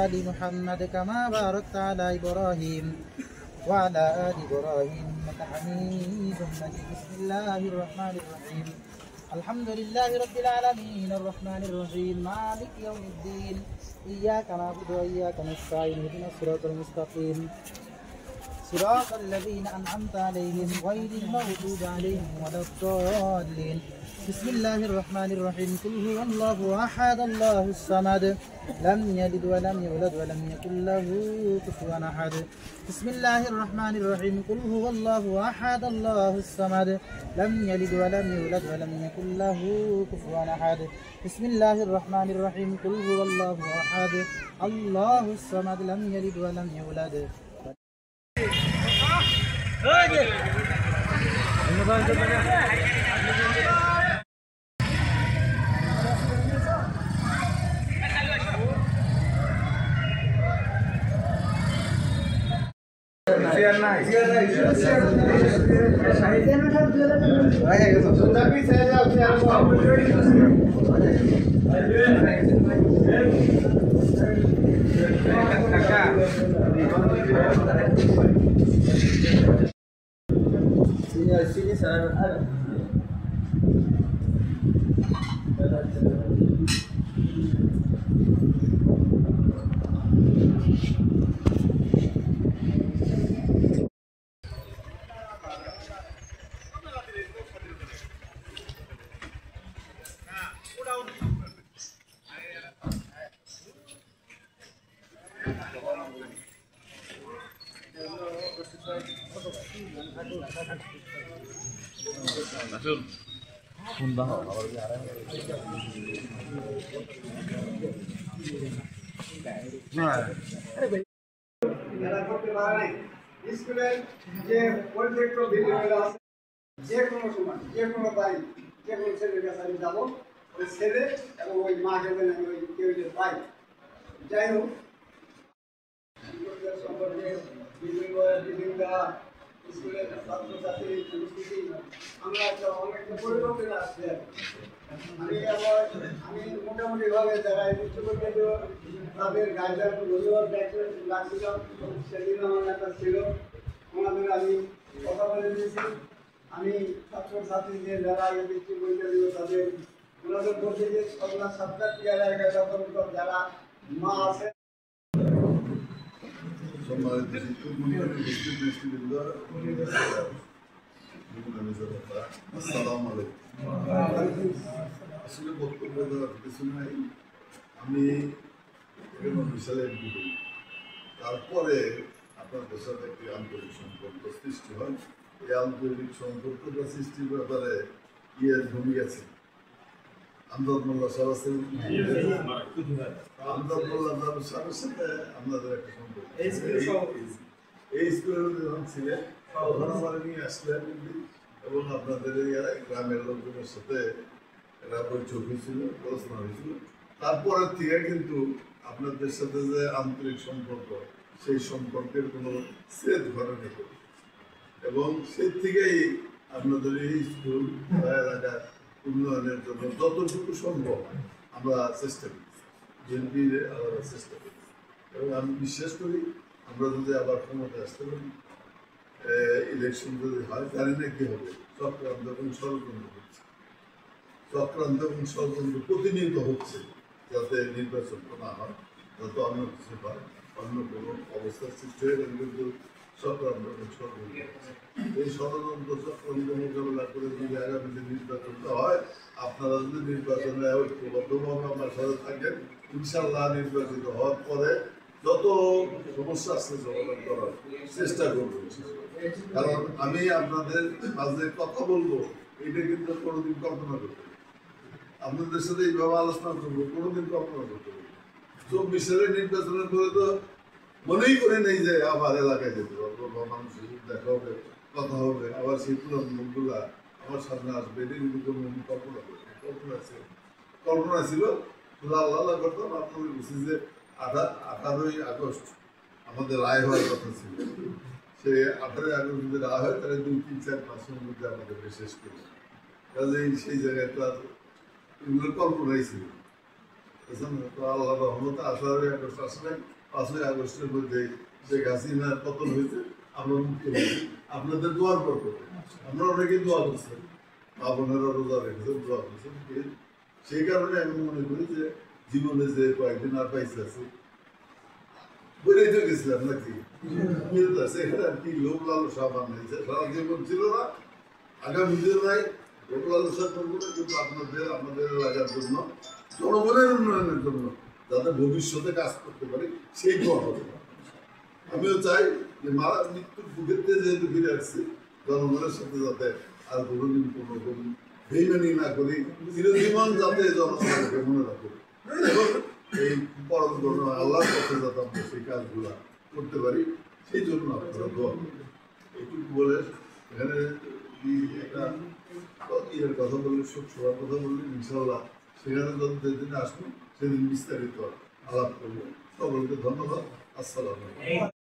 آل محمد كما باركت على إبراهيم وعلى آل إبراهيم إنك حميد مجيد. بسم الله الرحمن الرحيم. الحمد لله رب العالمين الرحمن الرحيم مالك يوم الدين إياك نعبد وإياك نستعين اهدنا الصراط المستقيم صراط الذين أنعمت عليهم غير المغضوب عليهم ولا الضالين. بسم الله الرحمن الرحيم. قل هو الله أحد الله الصمد لم يلد ولم يولد ولم يكن له كفوا أحد. بسم الله الرحمن الرحيم. قل هو الله أحد الله الصمد لم يلد ولم يولد ولم يكن له كفوا أحد. بسم الله الرحمن الرحيم. قل هو الله أحد الله الصمد لم يلد ولم يولد. স্কুলের যে পরিত্যক্ত বিল্ডিংগুলো আছে যে কোনো সময় যে কোনো বাড়ি যে কোনো ছেলের কাছে আমি যাবো ওই ছেলে এবং ওই মাকে বলে আমি ওই কেউ যে পাই। যাই হোক সম্পর্কে বিল্ডিং দেওয়া স্কুলের ছাত্রছাত্রী সংস্কৃতি আমরা একটা অনেকটা পরিবর্তন আসছে। আমি মোটামুটিভাবে যারা উচ্চ পর্যন্ত তাদের গার্জিয়ান ধন্যবাদ রাখছিলাম। সেদিন আমার একটা ছিল ওনাদের আমি কথা বলে দিয়েছি। আমি ছাত্রছাত্রীদের যারা বৃত্তি পরীক্ষা দিব তাদের ওনাদের বলছি যে সন্ধ্যা 7টা টিয়ার যারা মা আছে আসলে বক্তব্য দেওয়ার কিছু নাই। আমি বিশাল এমপি করি, তারপরে আপনাদের সাথে একটি আন্তরিক সম্পর্ক সৃষ্টি হয়। এই আন্তরিক সম্পর্কটা সৃষ্টির ব্যাপারে ভূমিকা আছে আমদাদ মোল্লা সাহেব আছেন, আমদাদ মোল্লা সাহেবের সাথে আপনাদের একটা সম্পর্ক এই স্কুলের যখন ছিলেন তখন আমার নিয়ে আসলেন এবং আপনাদের গ্রামের লোকজনের সাথে একটা বৈঠক হয়েছিল, আলোচনা হয়েছিল। তারপরের থেকে কিন্তু আপনাদের সাথে যে আন্তরিক সম্পর্ক সেই সম্পর্কের কোনো ছেদ ঘটেনি এবং সেই থেকেই আপনাদের এই স্কুল এলাকার উন্নয়নের জন্য যতটুকু সম্ভব আমরা চেষ্টা করি, বিএনপির আলাদা চেষ্টা করি এবং আমি বিশ্বাস করি আমরা যদি আবার ক্ষমতায় আসতে পারি, ইলেকশন যদি হয় জানি না কি হবে, চক্রান্ত এবং ষড়যন্ত্র হচ্ছে, চক্রান্ত এবং ষড়যন্ত্র প্রতিনিয়ত হচ্ছে যাতে নির্বাচন না হয়, যাতে অন্য কিছু হয়, অন্য কোনো অবস্থার সৃষ্টি হয়ে গেলে কিন্তু চক্রান্ত এবং ষড়যন্ত্র হচ্ছে। এই ষড়যন্ত্র চক্রান্ত মোকাবেলা করে যদি আগামীতে নির্বাচনটা হয়, আপনারা যদি নির্বাচনে ঐক্যবদ্ধভাবে আমার সাথে থাকেন, ইনশাল্লাহ নির্বাচিত হওয়ার পরে যত সমস্যা আছে সমাধান করার চেষ্টা করবো। কারণ আমি আপনাদের মাঝে কথা বলবো এটা কিন্তু কোনোদিন কল্পনা করতে, আপনাদের সাথে এইভাবে আলোচনা করবো কোনোদিন কল্পনা করতে। 24 সালের নির্বাচনের পরে তো মনেই করে নেই যে আবার এলাকায় যেতে পারবো বা মানুষের দেখা হবে, কথা হবে, আবার সেই পুরান মুখগুলা আমার সামনে আসবে, এটা কিন্তু কোনো কল্পনা করি কল্পনা ছিল শুধু আল্লাহ করতাম। আপনাদের বলছি যে 18ই আগস্ট আমাদের রায় হওয়ার কথা ছিল, সে 18ই আগস্ট যদি রায় হয় তাহলে 2-3-4 মাসের মধ্যে আমাদের শেষ করি। কাজেই সেই জায়গায় তো আর এগুলোর কল্পনাই ছিল। আল্লাহ রহমতে 18ই আগস্ট আসলে 5ই আগস্টের মধ্যে শেখ হাসিনার পতন হয়েছে, আমরা মুক্তি হয়েছি আপনাদের দোয়ার পর করবো। আমরা অনেকেই দোয়া করছেন, আপনারা রোজা রেখেছেন, দোয়া করছেন। সেই কারণে আমি মনে করি যে জীবনে যে কয়েকদিন আর পাইছে আছে বেড়েই তো গেছিলাম নাকি, সেখানে আর কি লোক লালসা বানাইছে, সারা জীবন ছিল না, আগামী দিন নাই লোক লালসা করবো না, কিন্তু আমাদের এলাকার জন্য, জনগণের উন্নয়নের জন্য যাতে ভবিষ্যতে কাজ করতে পারি সেই দোয়া হবে। আমিও চাই যে মারা মৃত্যুর বুকেতে যেহেতু ফিরে আসছি, জনগণের সাথে যাতে আর কোনোদিন কোনো রকম বেইমানি না করি, চিরজীবন যাতে জনগণকে মনে রাখি এবং এই পরম জন্য আল্লাহর পথে যাতে আমরা সেই কাজগুলো করতে পারি, সেই জন্য আপনারা দোয়া করবেন। এইটুকু বলে এখানে একটা ইয়ের কথা বললে, সবার কথা বললে ইনশাল্লাহ সেখানে যত যেদিন আসবো সেদিন বিস্তারিত আলাপ করবো। সকলকে ধন্যবাদ। আসসালামু আলাইকুম।